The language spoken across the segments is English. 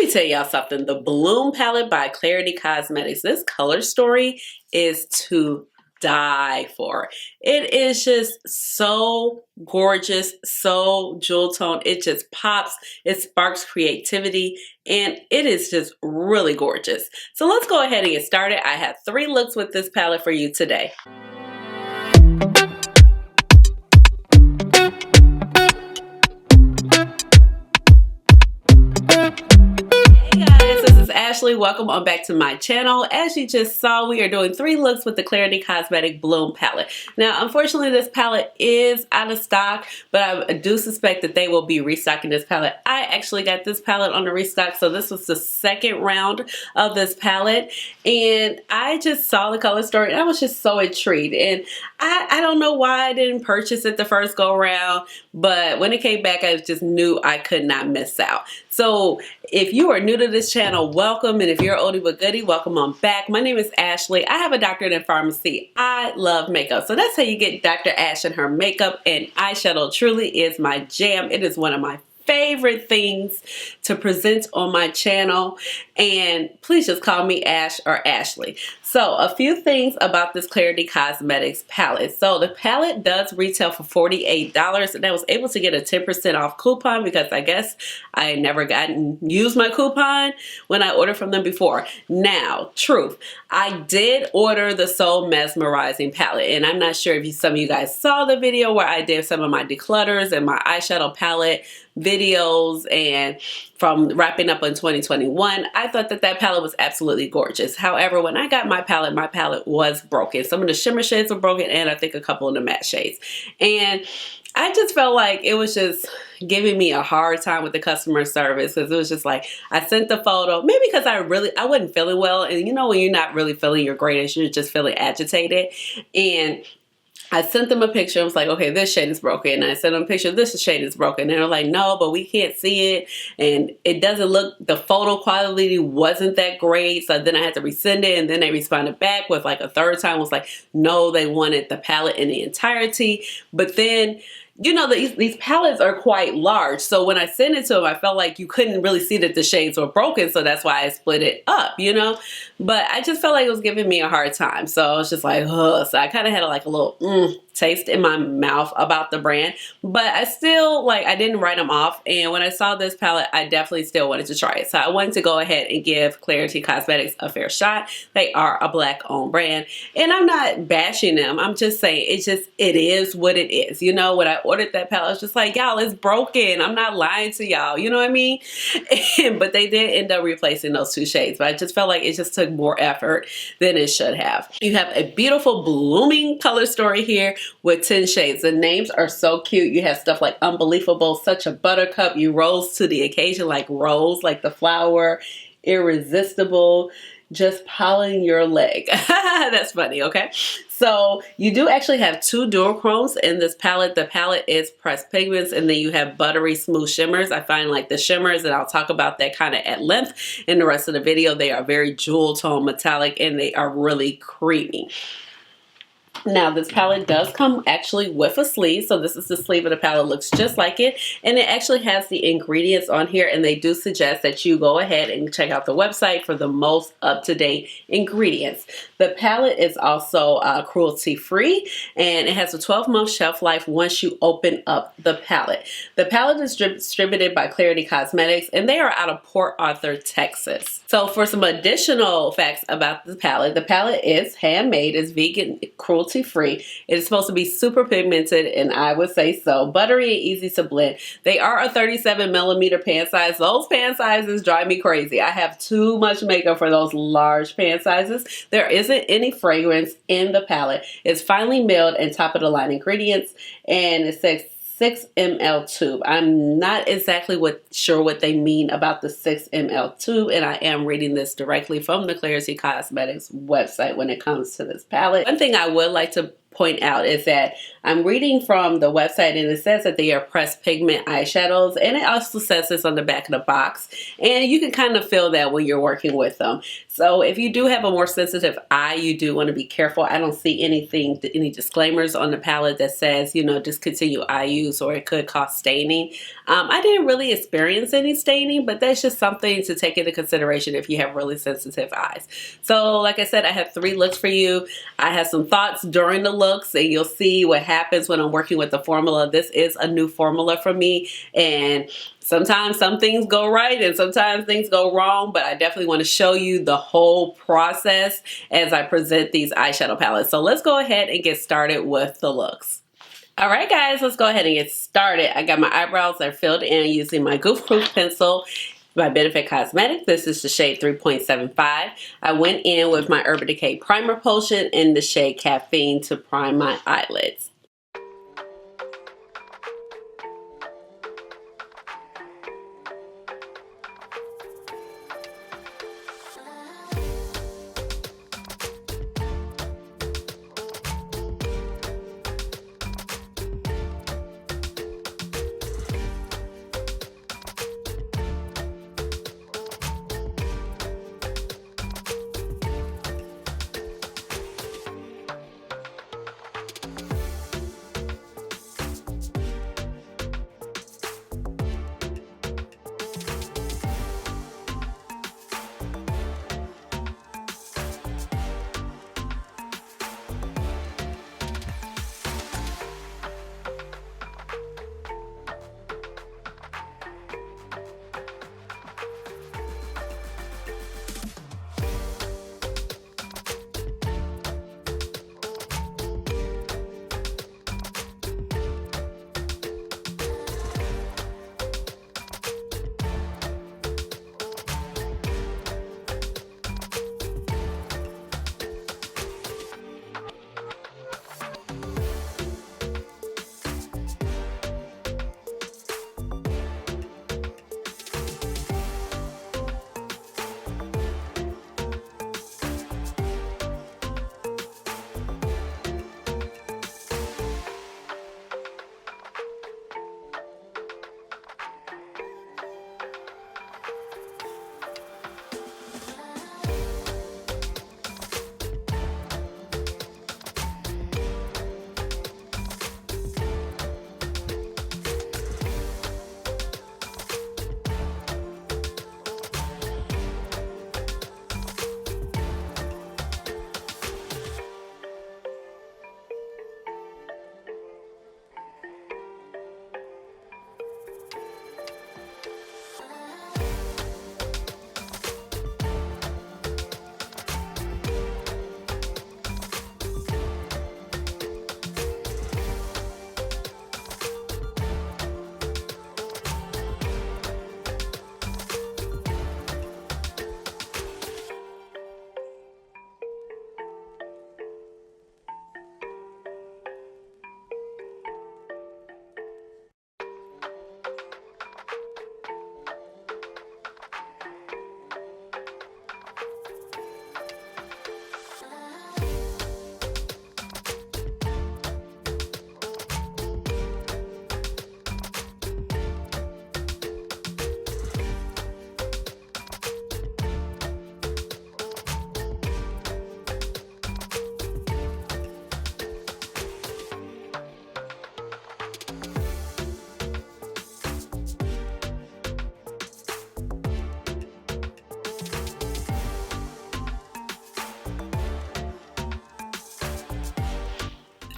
me tell y'all something. The Bloom palette by Klarity Kosmetics. This color story is to die for. It is just so gorgeous, so jewel tone. It just pops. It sparks creativity, and it is just really gorgeous. So let's go ahead and get started. I have 3 looks with this palette for you today. Ashleigh, welcome on back to my channel. As you just saw, we are doing 3 looks with the Klarity Kosmetics Bloom palette. Now, unfortunately, this palette is out of stock, but I do suspect that they will be restocking this palette. I actually got this palette on the restock, so this was the 2nd round of this palette, and I just saw the color story and I was just so intrigued. And I don't know why I didn't purchase it the first go around, but when it came back, I just knew I could not miss out. So if you are new to this channel, welcome. And if you're oldie but goodie, welcome on back. My name is Ashleigh. I have a doctorate in pharmacy. I love makeup. So that's how you get Dr. Ash and her makeup, and eyeshadow truly is my jam. It is one of my favorite things to present on my channel, and please just call me Ash or Ashleigh. So a few things about this Klarity Kosmetics palette. So the palette does retail for $48, and I was able to get a 10% off coupon because I guess I never used my coupon when I ordered from them before. Now, truth, I did order the Soul Mesmerizing palette, and I'm not sure if some of you guys saw the video where I did some of my declutters and my eyeshadow palette videos, and from wrapping up in 2021, I thought that that palette was absolutely gorgeous. However, when I got my palette was broken. Some of the shimmer shades were broken, and I think a couple of the matte shades. And I just felt like it was just giving me a hard time with the customer service, because it was just like, I sent the photo, maybe because I wasn't feeling well, and you know when you're not really feeling your greatest, you're just feeling agitated. And I sent them a picture. I was like, okay, this shade is broken. And I sent them a picture, this shade is broken. And they're like, no, but we can't see it. And it doesn't look, the photo quality wasn't that great. So then I had to resend it. And then they responded back with like a 3rd time. It was like, no, they wanted the palette in the entirety. But then, you know, these palettes are quite large. So when I sent it to them, I felt like you couldn't really see that the shades were broken. So that's why I split it up, you know. But I just felt like it was giving me a hard time. So I was just like, ugh. So I kind of had like a little taste in my mouth about the brand. But I still, like, I didn't write them off. And when I saw this palette, I definitely still wanted to try it. So I wanted to go ahead and give Klarity Kosmetics a fair shot. They are a Black-owned brand. And I'm not bashing them. I'm just saying it is what it is. You know, when I ordered that palette, I was just like, y'all, it's broken. I'm not lying to y'all. You know what I mean? But they did end up replacing those 2 shades. But I just felt like it just took more effort than it should have. You have a beautiful blooming color story here with 10 shades. The names are so cute. You have stuff like Unbelievable, Such a Buttercup, You Rose to the Occasion, like Rose, like the flower, Irresistible, Just Pollen Your Leg. That's funny, okay? So you do actually have 2 duochromes in this palette. The palette is pressed pigments, and then you have buttery smooth shimmers. I find like the shimmers, and I'll talk about that kind of at length in the rest of the video. They are very jewel tone metallic, and they are really creamy. Now this palette does come actually with a sleeve, so this is the sleeve of the palette, looks just like it, and it actually has the ingredients on here, and they do suggest that you go ahead and check out the website for the most up-to-date ingredients. The palette is also cruelty-free, and it has a 12-month shelf life once you open up the palette. The palette is distributed by Klarity Kosmetics, and they are out of Port Arthur, Texas. So for some additional facts about the palette is handmade, it's vegan, cruelty-free. It is supposed to be super pigmented, and I would say so. Buttery and easy to blend. They are a 37mm pan size. Those pan sizes drive me crazy. I have too much makeup for those large pan sizes. There isn't any fragrance in the palette. It's finely milled and top of the line ingredients, and it says 6 ml tube. I'm not exactly sure what they mean about the 6 ml tube, and I am reading this directly from the Klarity Kosmetics website when it comes to this palette. One thing I would like to point out is that I'm reading from the website and it says that they are pressed pigment eyeshadows, and it also says this on the back of the box, and you can kind of feel that when you're working with them. So if you do have a more sensitive eye, you do want to be careful. I don't see anything, any disclaimers on the palette that says, you know, discontinue eye use or it could cause staining. I didn't really experience any staining, but that's just something to take into consideration if you have really sensitive eyes. So like I said, I have 3 looks for you. I have some thoughts during the looks, and you'll see what happens when I'm working with the formula. This is a new formula for me, and sometimes some things go right and sometimes things go wrong, but I definitely want to show you the whole process as I present these eyeshadow palettes. So let's go ahead and get started with the looks. All right, guys, let's go ahead and get started. I got my eyebrows are filled in using my Goof pencil by Benefit Cosmetic. This is the shade 3.75. I went in with my Urban Decay Primer Potion in the shade Caffeine to prime my eyelids.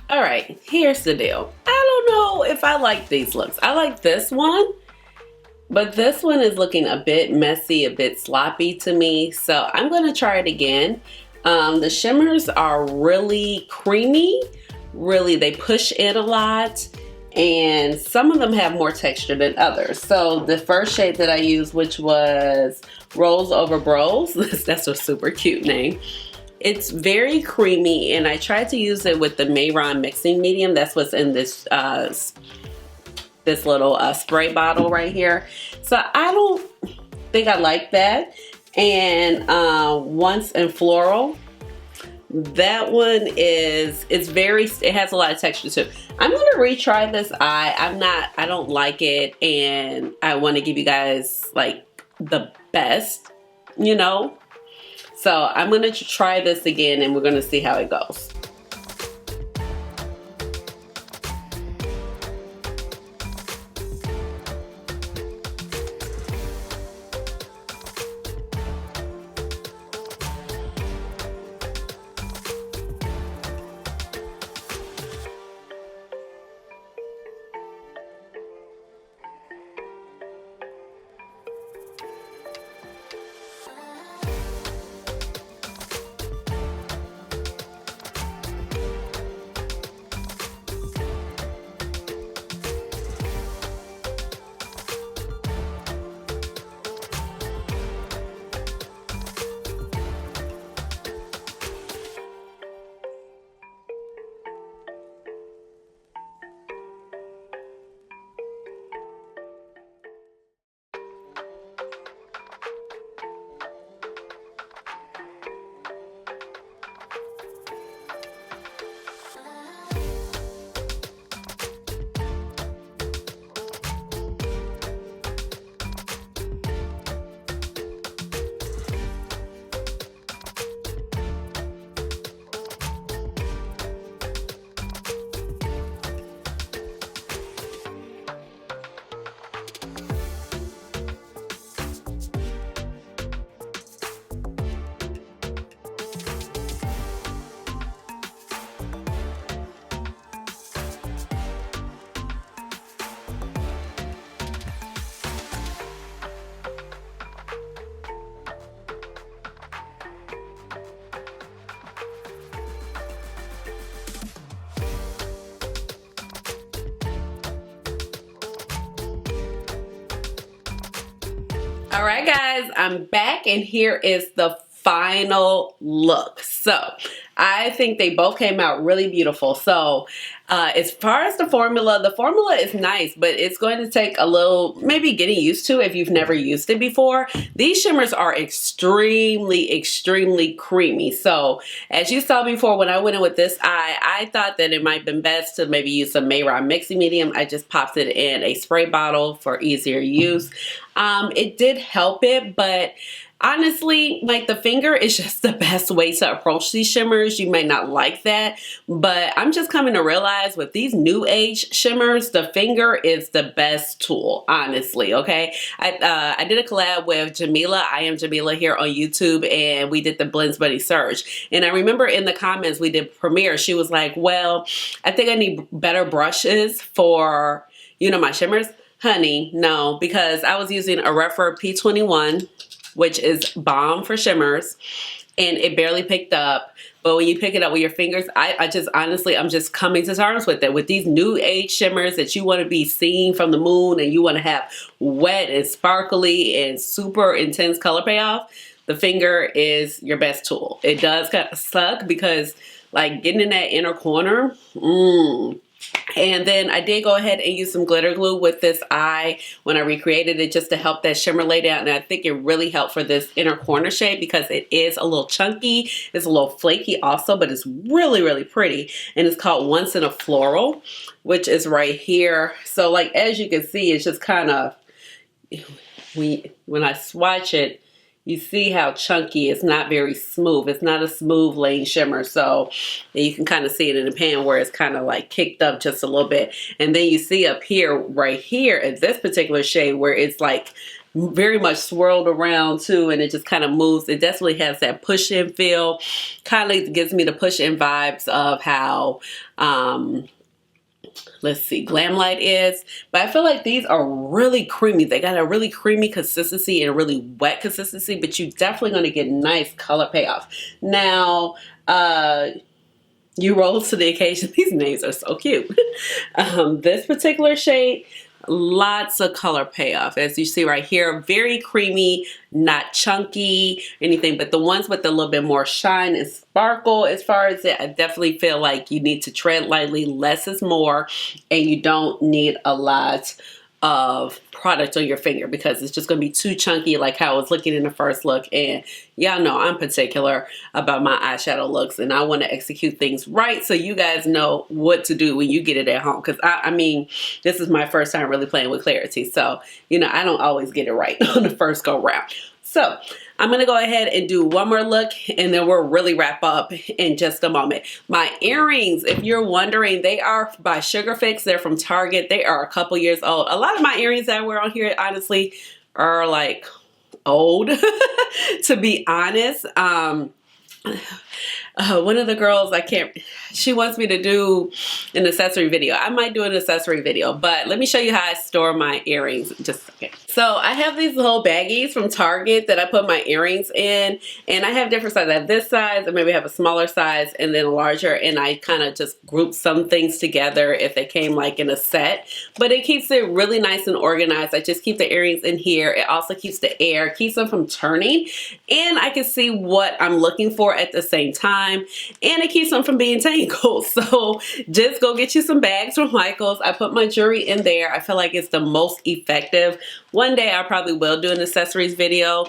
All right, here's the deal. I don't know if I like these looks. I like this one, but this one is looking a bit messy, a bit sloppy to me. So I'm gonna try it again. The shimmers are really creamy. Really, they push in a lot, and some of them have more texture than others. So the first shade that I used, which was Rose Over Bros, that's a super cute name. It's very creamy, and I tried to use it with the Mayron mixing medium. That's what's in this this little spray bottle right here. So I don't think I like that. And Once in Floral, that one it's very, it has a lot of texture too. I'm gonna retry this eye. I don't like it, and I want to give you guys like the best, you know. So I'm gonna try this again, and we're gonna see how it goes. All right, guys, I'm back, and here is the final look. So I think they both came out really beautiful. So as far as the formula is nice, but it's going to take a little maybe getting used to if you've never used it before. These shimmers are extremely creamy. So as you saw before, when I went in with this eye, I thought that it might have been best to maybe use some McGrath Mixing Medium. I just popped it in a spray bottle for easier use. It did help it, but honestly, like, the finger is just the best way to approach these shimmers. You might not like that, but I'm just coming to realize with these new age shimmers, the finger is the best tool, honestly, okay? I did a collab with Jamila. I am Jamila here on YouTube, and we did the Blends Buddy Surge. And I remember in the comments we did Premiere, she was like, well, I think I need better brushes for, you know, my shimmers. Honey, no, because I was using a Refer P21, which is bomb for shimmers, and it barely picked up. But when you pick it up with your fingers, I just honestly, I'm just coming to terms with it. With these new age shimmers that you want to be seeing from the moon, and you want to have wet and sparkly and super intense color payoff, the finger is your best tool. It does kind of suck because, like, getting in that inner corner, And then I did go ahead and use some glitter glue with this eye when I recreated it, just to help that shimmer lay down. And I think it really helped for this inner corner shade because it is a little chunky. It's a little flaky also, but it's really pretty. And it's called Once in a Floral, which is right here. So, like, as you can see, it's just kind of, when I swatch it, you see how chunky. It's not very smooth. It's not a smooth laying shimmer. So you can kind of see it in the pan where it's kind of like kicked up just a little bit. And then you see up here, right here, at this particular shade where it's like very much swirled around too, and it just kind of moves. It definitely has that push-in feel. Kind of gives me the push-in vibes of how let's see, Glam Light is. But I feel like these are really creamy. They got a really creamy consistency and a really wet consistency, but you're definitely going to get nice color payoff. Now, you rose to the occasion. These names are so cute. This particular shade, lots of color payoff. As you see right here, very creamy, not chunky, anything, but the ones with a little bit more shine and sparkle as far as it, I definitely feel like you need to tread lightly. Less is more, and you don't need a lot of product on your finger because it's just going to be too chunky like how I was looking in the first look. And y'all know I'm particular about my eyeshadow looks, and I want to execute things right so you guys know what to do when you get it at home, because I mean, this is my first time really playing with Klarity, so you know I don't always get it right on the first go round. So I'm going to go ahead and do one more look, and then we'll really wrap up in just a moment. My earrings, if you're wondering, they are by Sugar Fix. They're from Target. They are a couple years old. A lot of my earrings that I wear on here, honestly, are like old, to be honest. One of the girls, she wants me to do an accessory video. I might do an accessory video, but let me show you how I store my earrings in just a second. So I have these little baggies from Target that I put my earrings in, and I have different sizes. I have this size, and maybe I have a smaller size and then a larger, and I kind of just group some things together if they came like in a set, but it keeps it really nice and organized. I just keep the earrings in here. It also keeps the air, keeps them from turning, and I can see what I'm looking for at the same time, and it keeps them from being tangled. So just go get you some bags from Michael's. I put my jewelry in there. I feel like it's the most effective. One day I probably will do an accessories video,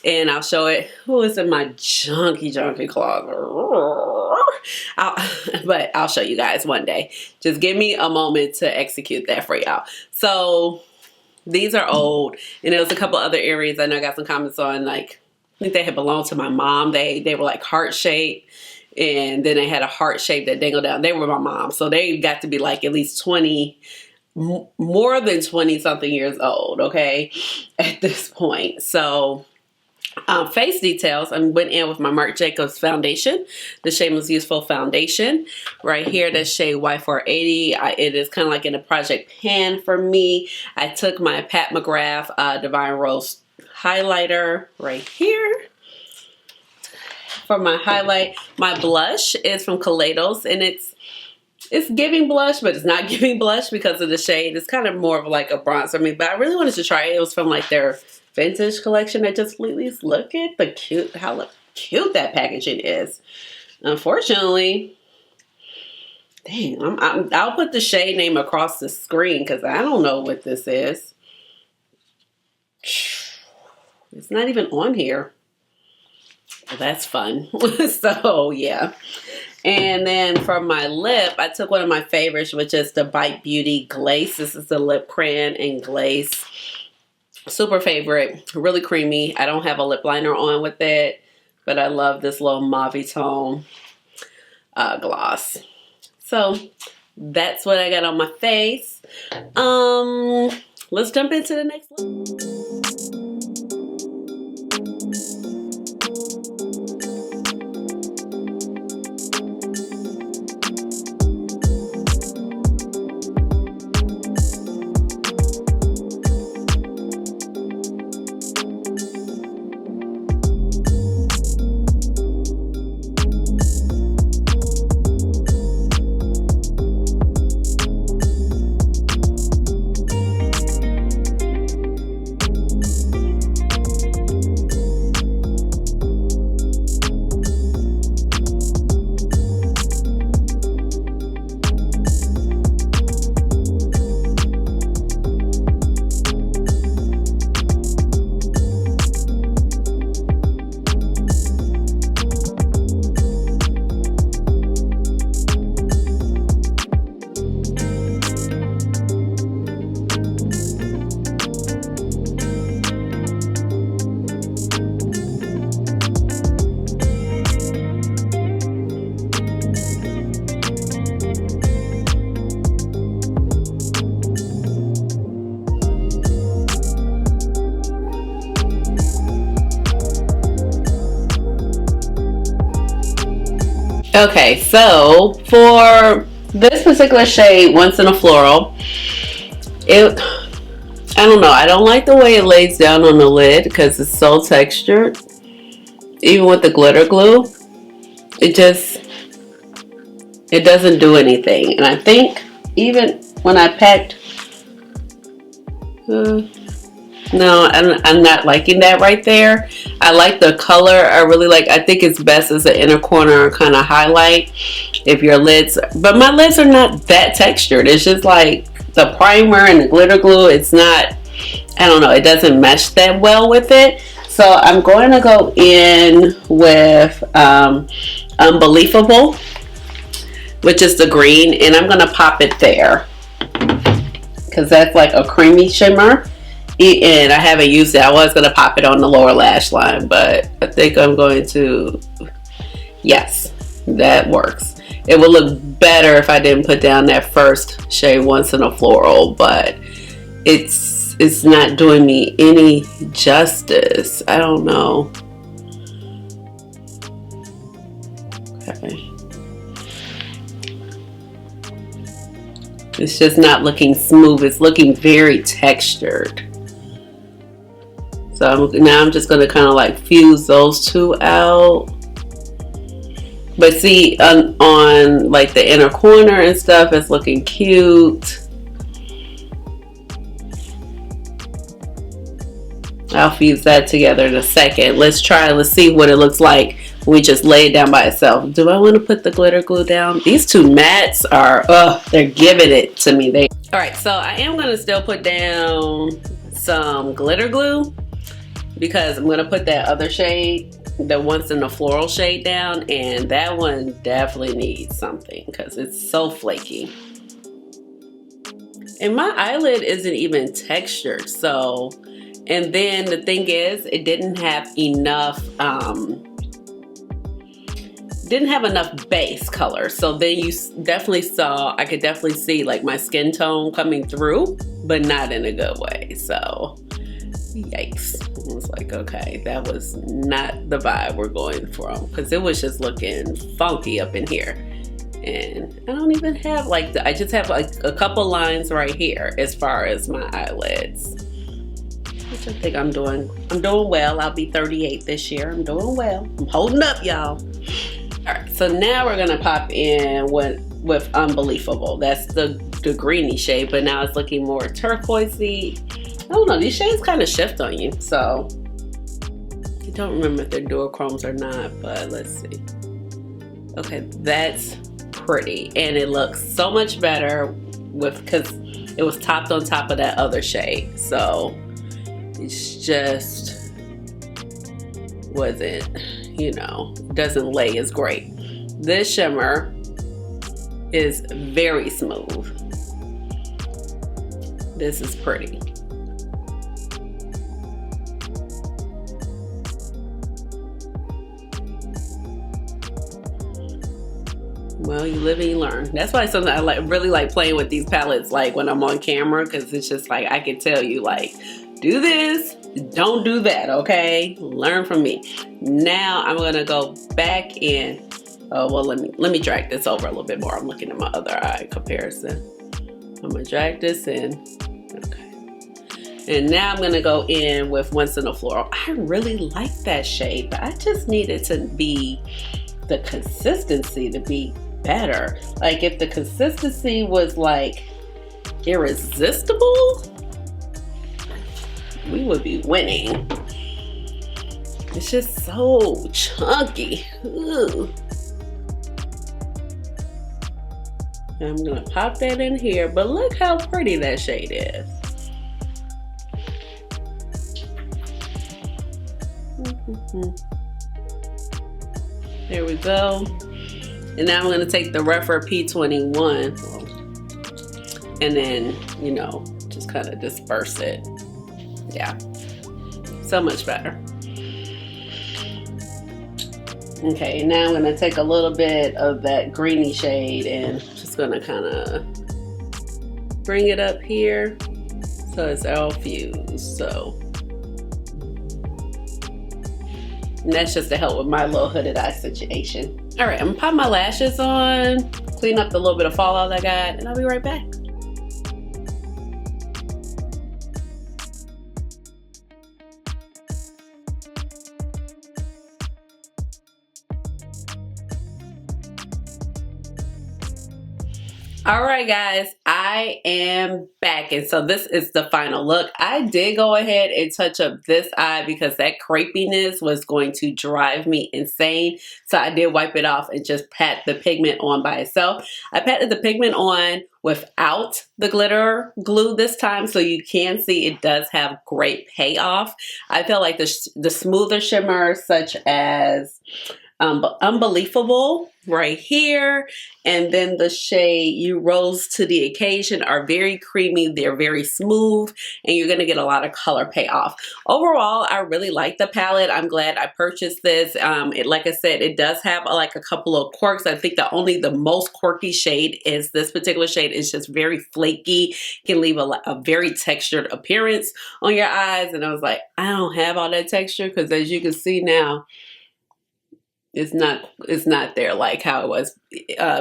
and I'll show it. Who is in my junky closet? But I'll show you guys one day. Just give me a moment to execute that for y'all. So these are old, and there was a couple other earrings I know I got some comments on, like I think they had belonged to my mom. They were like heart shaped, and then they had a heart shape that dangled down. They were my mom, so they got to be like at least 20, more than 20 something years old, okay, at this point. So face details, I went in with my Marc Jacobs foundation, the Shameless Useful foundation. Right here, the shade Y480. It is kind of like in a project pan for me. I took my Pat McGrath Divine Rose highlighter right here for my highlight. My blush is from Kaleidos, and it's giving blush, but it's not giving blush because of the shade. It's kind of more of like a bronzer. I mean, but I really wanted to try it. It was from like their vintage collection at Just Please. Look at the how cute that packaging is. Unfortunately, dang, I'll put the shade name across the screen because I don't know what this is. It's not even on here. Well, that's fun. So yeah. And then for my lip, I took one of my favorites, which is the Bite Beauty Glace. This is the lip crayon in Glace. Super favorite, really creamy. I don't have a lip liner on with it, but I love this little mauve tone gloss. So that's what I got on my face. Let's jump into the next look. Okay, so for this particular shade, Once in a Floral, I don't know, I don't like the way it lays down on the lid because it's so textured. Even with the glitter glue, it doesn't do anything. And I think even when I packed, no, I'm not liking that right there. I like the color. I think it's best as an inner corner kind of highlight if your lids, but my lids are not that textured. It's just like the primer and the glitter glue, it's not, I don't know, it doesn't mesh that well with it. So I'm going to go in with Unbelievable, which is the green, and I'm going to pop it there because that's like a creamy shimmer. And I haven't used it. I was going to pop it on the lower lash line, but I think I'm going to, yes, that works. It would look better if I didn't put down that first shade, Once in a Floral, but it's not doing me any justice. I don't know. Okay. It's just not looking smooth. It's looking very textured. So now I'm just going to kind of like fuse those two out. But see, on like the inner corner and stuff, it's looking cute. I'll fuse that together in a second. Let's see what it looks like when we just lay it down by itself. Do I want to put the glitter glue down? These two mattes are, they're giving it to me. All right, so I am going to still put down some glitter glue because I'm going to put that other shade, the Once in the Floral shade, down, and that one definitely needs something because it's so flaky. And my eyelid isn't even textured, so, and then the thing is, it didn't have enough base color. So then you definitely saw, I could definitely see like my skin tone coming through, but not in a good way. So yikes. I was like, okay, that was not the vibe we're going from, because it was just looking funky up in here. And I don't even have like, I just have like a couple lines right here as far as my eyelids, which I think I'm doing well. I'll be 38 this year. I'm doing well. I'm holding up, y'all. All right, so now we're gonna pop in with Unbelievable. That's the greeny shade, but now it's looking more turquoisey. I don't know, these shades kind of shift on you, so I don't remember if they're duochromes or not, but let's see. Okay, that's pretty, and it looks so much better because it was topped on top of that other shade, so it's just wasn't, you know, doesn't lay as great. This shimmer is very smooth. This is pretty. Well, you live and you learn. That's why something I really like playing with these palettes, like when I'm on camera, because it's just like I can tell you, like, do this, don't do that, okay? Learn from me. Now I'm gonna go back in. Oh well, let me drag this over a little bit more. I'm looking at my other eye comparison. I'm gonna drag this in. Okay. And now I'm gonna go in with Once in a Floral. I really like that shade, but I just needed to be the consistency to be better. Like if the consistency was like irresistible, we would be winning. It's just so chunky. Ugh. I'm gonna pop that in here, but look how pretty that shade is. There we go. And now I'm going to take the Refer P21 and then, you know, just kind of disperse it. Yeah, so much better. Okay, now I'm going to take a little bit of that greeny shade and just going to kind of bring it up here so it's all fused. So, and that's just to help with my little hooded eye situation. All right, I'm gonna pop my lashes on, clean up the little bit of fallout I got, and I'll be right back. All right, guys, I am back. And so this is the final look. I did go ahead and touch up this eye because that crepiness was going to drive me insane. So I did wipe it off and just pat the pigment on by itself. I patted the pigment on without the glitter glue this time, so you can see it does have great payoff. I feel like the smoother shimmers, such as Unbelievable right here, and then the shade You Rose to the Occasion, are very creamy. They're very smooth, and you're going to get a lot of color payoff. Overall, I really like the palette. I'm glad I purchased this. Like I said, it does have like a couple of quirks. I think the most quirky shade is this particular shade. It's just very flaky, can leave a very textured appearance on your eyes. And I was like, I don't have all that texture, because as you can see now, it's not there like how it was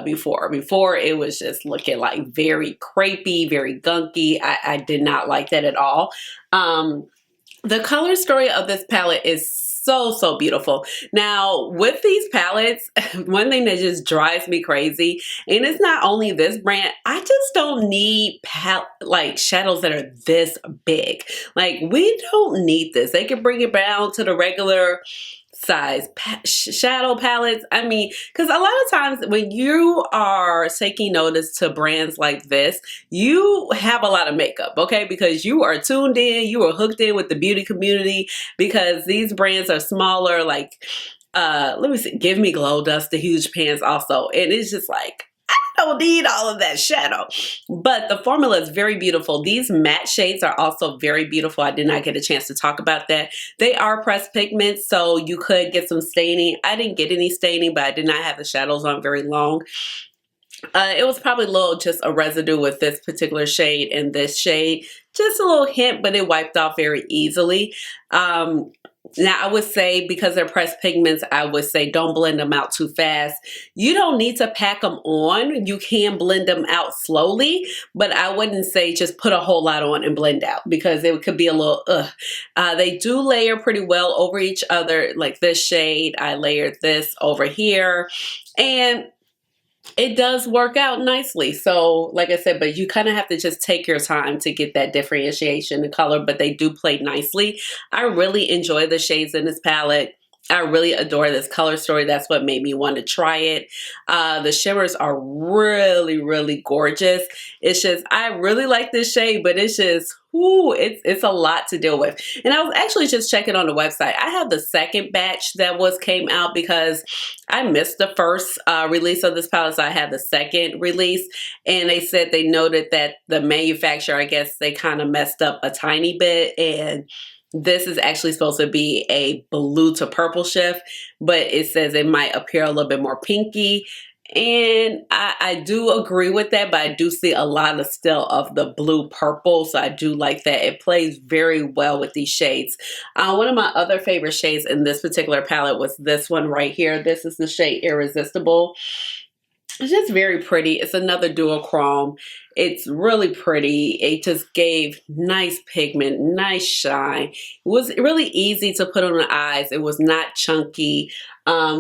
before. Before, it was just looking like very crepey, very gunky. I did not like that at all. The color story of this palette is so beautiful. Now, with these palettes, one thing that just drives me crazy, and it's not only this brand, I just don't need like shadows that are this big. Like, we don't need this. They can bring it down to the regular size shadow palettes. I mean, because a lot of times when you are taking notice to brands like this, you have a lot of makeup, okay? Because you are tuned in, you are hooked in with the beauty community, because these brands are smaller, like, let me see, Give Me Glow Dust, the huge pans also. And it's just like, I don't need all of that shadow. But the formula is very beautiful. These matte shades are also very beautiful. I did not get a chance to talk about that. They are pressed pigments, so you could get some staining. I didn't get any staining, but I did not have the shadows on very long. It was probably just a residue with this particular shade and this shade. Just a little hint, but it wiped off very easily. Now, I would say, because they're pressed pigments, I would say don't blend them out too fast. You don't need to pack them on. You can blend them out slowly, but I wouldn't say just put a whole lot on and blend out, because it could be a little, They do layer pretty well over each other. Like this shade, I layered this over here, and it does work out nicely. So like I said, but you kind of have to just take your time to get that differentiation in color, but they do play nicely. I really enjoy the shades in this palette. I really adore this color story. That's what made me want to try it. The shimmers are really gorgeous. It's just, I really like this shade, but it's just, ooh, it's a lot to deal with. And I was actually just checking on the website. I have the second batch that came out, because I missed the first release of this palette, so I had the second release. And they said they noted that the manufacturer, I guess they kind of messed up a tiny bit, and this is actually supposed to be a blue to purple shift, but it says it might appear a little bit more pinky. And I do agree with that, but I do see a lot of still of the blue purple, so I do like that. It plays very well with these shades. One of my other favorite shades in this particular palette was this one right here. This is the shade Irresistible. It's just very pretty. It's another duochrome. It's really pretty. It just gave nice pigment, nice shine. It was really easy to put on the eyes. It was not chunky.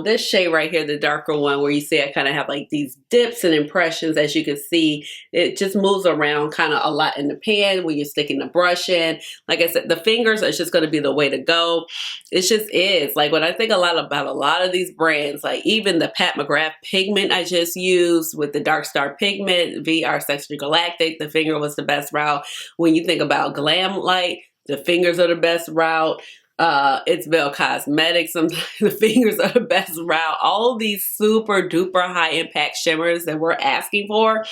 This shade right here, the darker one, where you see I kind of have like these dips and impressions, as you can see, it just moves around kind of a lot in the pan when you're sticking the brush in. Like I said, the fingers are just going to be the way to go. It just is. Like, when I think about a lot of these brands, like even the Pat McGrath pigment I just used with the Dark Star pigment, VR Sexually Galactic, the finger was the best route. When you think about Glam Light, the fingers are the best route. It's Bell Cosmetics, sometimes the fingers are the best route. All of these super duper high impact shimmers that we're asking for,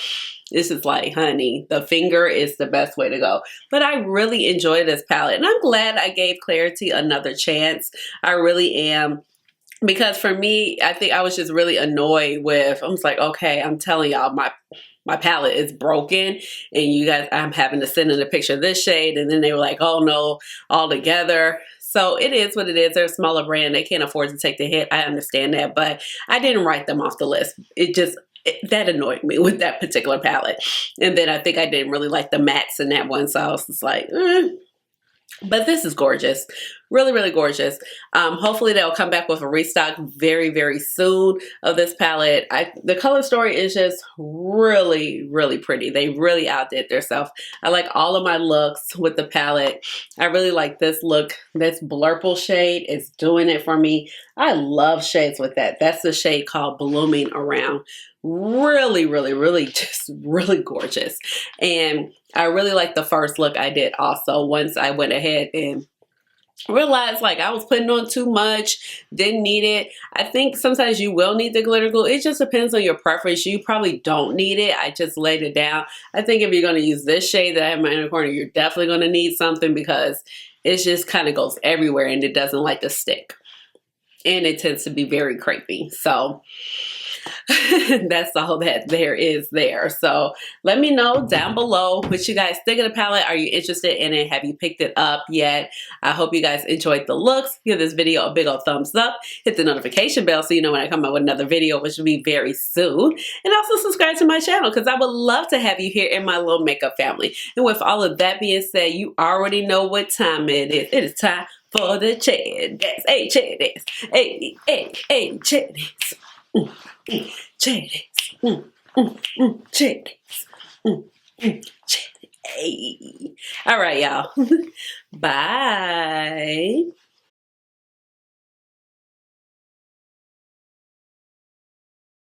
this is like, honey, the finger is the best way to go. But I really enjoy this palette, and I'm glad I gave Klarity another chance. I really am. Because for me, I think I was just really annoyed with, I was like, okay, I'm telling y'all, my palette is broken, and you guys, I'm having to send in a picture of this shade, and then they were like, oh no, all together. So it is what it is. They're a smaller brand. They can't afford to take the hit. I understand that, but I didn't write them off the list. That annoyed me with that particular palette. And then I think I didn't really like the mattes in that one, so I was just like, But this is gorgeous. Really, really gorgeous. Hopefully they'll come back with a restock very, very soon of this palette. The color story is just really, really pretty. They really outdid themselves. I like all of my looks with the palette. I really like this look. This Blurple shade is doing it for me. I love shades with that. That's the shade called Blooming Around. Really, really, really, just really gorgeous. And I really like the first look I did also once I went ahead and realized like I was putting on too much, didn't need it. I think sometimes you will need the glitter glue. It just depends on your preference. You probably don't need it. I just laid it down. I think if you're going to use this shade that I have in my inner corner, you're definitely going to need something because it just kind of goes everywhere and it doesn't like to stick. And it tends to be very crepey. So that's all that there is there. So let me know down below what you guys think of the palette. Are you interested in it? Have you picked it up yet? I hope you guys enjoyed the looks. Give this video a big old thumbs up. Hit the notification bell so you know when I come out with another video, which will be very soon. And also subscribe to my channel because I would love to have you here in my little makeup family. And with all of that being said, you already know what time it is. It is time for the chat dance. Hey, chat dance. Hey, hey, hey, chat dance. Chat dance. Chat dance. Chat. Hey. All right, y'all. Bye.